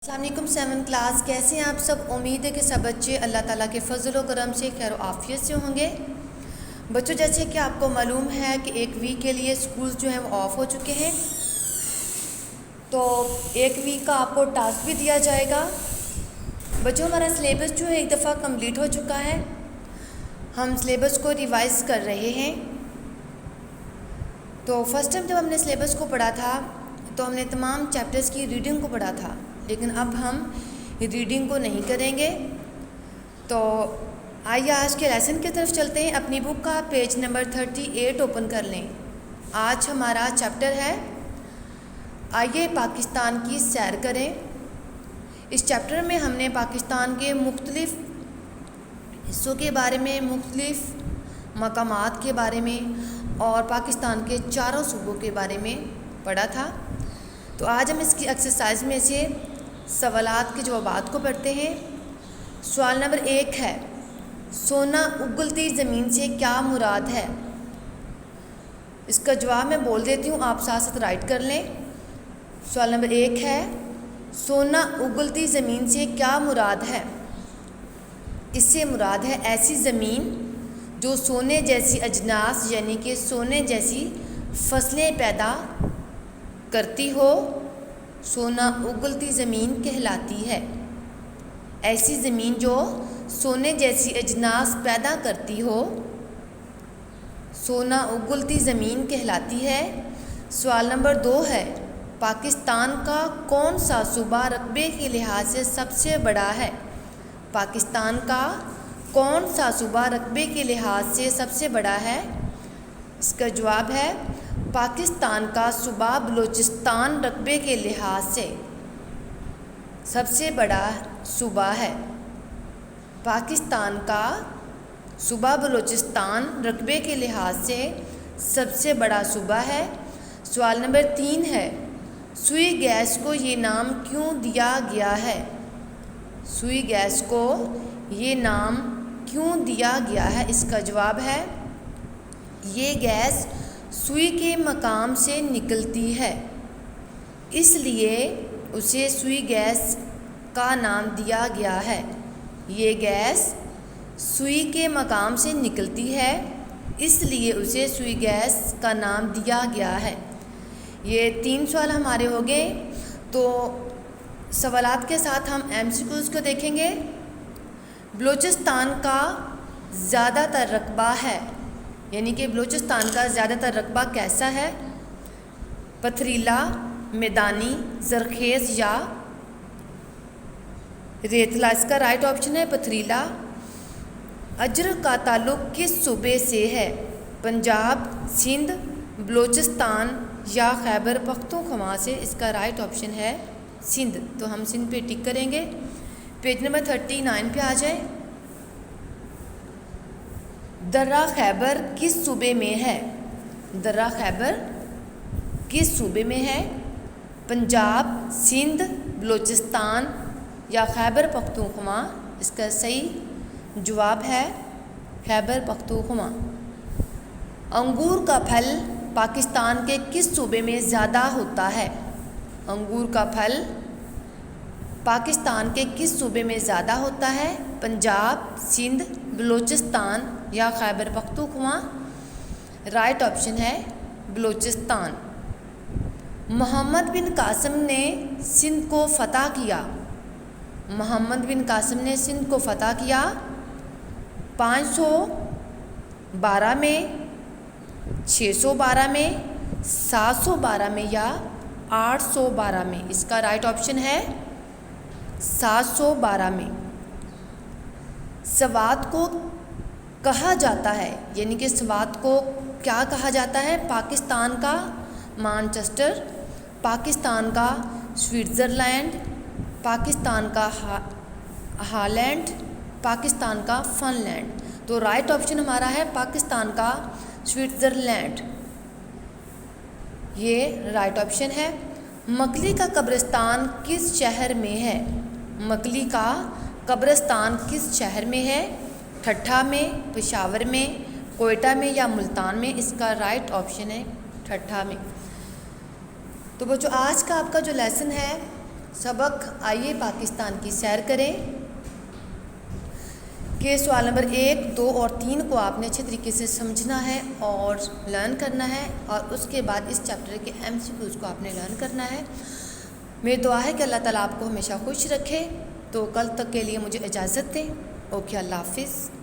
अस्सलाम वालेकुम 7th class. कैसे हैं आप सब? उम्मीद है कि सब बच्चे अल्लाह ताला के फजल व करम से खैर आफियत से होंगे। बच्चों, जैसे कि आपको मालूम है कि एक वीक के लिए स्कूल जो हैं वो ऑफ हो चुके हैं, तो एक वीक का आपको टास्क भी दिया जाएगा। बच्चों, हमारा सिलेबस जो है एक दफ़ा कंप्लीट हो चुका है। हम सिलेबस को रिवाइज़ कर रहे हैं। तो फर्स्ट टाइम जब हमने सिलेबस को पढ़ा था तो हमने तमाम चैप्टर्स की रीडिंग को पढ़ा था, लेकिन अब हम रीडिंग को नहीं करेंगे। तो आइए आज के लेसन की तरफ चलते हैं। अपनी बुक का पेज नंबर 38 ओपन कर लें। आज हमारा चैप्टर है आइए पाकिस्तान की सैर करें। इस चैप्टर में हमने पाकिस्तान के मुख्तलिफ़ हिस्सों के बारे में, मुख्तलिफ़ मकामात के बारे में और पाकिस्तान के चारों सूबों के बारे में पढ़ा था। तो आज हम इसकी एक्सरसाइज में से सवालात के जवाबात को पढ़ते हैं। सवाल नंबर 1 है, सोना उगलती ज़मीन से क्या मुराद है? इसका जवाब मैं बोल देती हूँ, आप साथ साथ राइट कर लें। सवाल नंबर 1 है, सोना उगलती ज़मीन से क्या मुराद है? इससे मुराद है ऐसी ज़मीन जो सोने जैसी अजनास यानी कि सोने जैसी फसलें पैदा करती हो, सोना उगलती ज़मीन कहलाती है। ऐसी ज़मीन जो सोने जैसी अजनास पैदा करती हो, सोना उगलती ज़मीन कहलाती है। सवाल नंबर 2 है, पाकिस्तान का कौन सा सूबा रकबे के लिहाज से सबसे बड़ा है? पाकिस्तान का कौन सा सूबा रकबे के लिहाज से सबसे बड़ा है? इसका जवाब है पाकिस्तान का सूबा बलूचिस्तान रकबे के लिहाज से सबसे बड़ा सूबा है। पाकिस्तान का सूबा बलूचिस्तान रकबे के लिहाज से सबसे बड़ा सूबा है। सवाल नंबर 3 है, सुई गैस को ये नाम क्यों दिया गया है? सुई गैस को ये नाम क्यों दिया गया है? इसका जवाब है ये गैस सुई के मकाम से निकलती है, इसलिए उसे सुई गैस का नाम दिया गया है। ये गैस सुई के मकाम से निकलती है, इसलिए उसे सुई गैस का नाम दिया गया है। ये 3 सवाल हमारे हो गए। तो सवालात के साथ हम एमसीक्यूज़ को देखेंगे। बलूचिस्तान का ज़्यादातर रकबा है, यानी कि बलूचिस्तान का ज़्यादातर रकबा कैसा है? पथरीला, मैदानी, ज़रखेज़ या रेतला? इसका राइट ऑप्शन है पथरीला। अजर का ताल्लुक़ किस सूबे से है? पंजाब, सिंध, बलूचिस्तान या खैबर पख्तूनख्वा से? इसका राइट ऑप्शन है सिंध। तो हम सिंध पे टिक करेंगे। पेज नंबर 39 पे आ जाए। दर्रा खैबर किस सूबे में है? दर्रा खैबर किस सूबे में है? पंजाब, सिंध, बलूचिस्तान या खैबर पख्तूनख्वा? इसका सही जवाब है खैबर पख्तूनख्वा। अंगूर का फल पाकिस्तान के किस सूबे में ज़्यादा होता है? अंगूर का फल पाकिस्तान के किस सूबे में ज़्यादा होता है? पंजाब, सिंध, बलूचिस्तान या खैबर पख्तूनख्वा? राइट ऑप्शन है बलूचिस्तान। मोहम्मद बिन कासिम ने सिंध को फ़तह किया। मोहम्मद बिन कासिम ने सिंध को फ़तह किया 512 में, 612 में, 712 में या 812 में? इसका राइट ऑप्शन है 712 में। स्वात को कहा जाता है, यानी कि स्वात को क्या कहा जाता है? पाकिस्तान का मानचेस्टर, पाकिस्तान का स्विट्ज़रलैंड, पाकिस्तान का हॉलैंड, पाकिस्तान का फिनलैंड? तो राइट ऑप्शन हमारा है पाकिस्तान का स्विट्ज़रलैंड। ये राइट ऑप्शन है। मकली का कब्रिस्तान किस शहर में है? मकली का कब्रिस्तान किस शहर में है? ठट्ठा में, पेशावर में, कोयटा में या मुल्तान में? इसका राइट ऑप्शन है ठट्ठा में। तो बच्चों, आज का आपका जो लेसन है सबक आइए पाकिस्तान की सैर करें के सवाल नंबर 1, 2 और 3 को आपने अच्छे तरीके से समझना है और लर्न करना है, और उसके बाद इस चैप्टर के MCQs को आपने लर्न करना है। मेरी दुआ है कि अल्लाह ताला आपको हमेशा खुश रखे। तो कल तक के लिए मुझे इजाज़त दें। ओके, अल्लाह हाफिज़।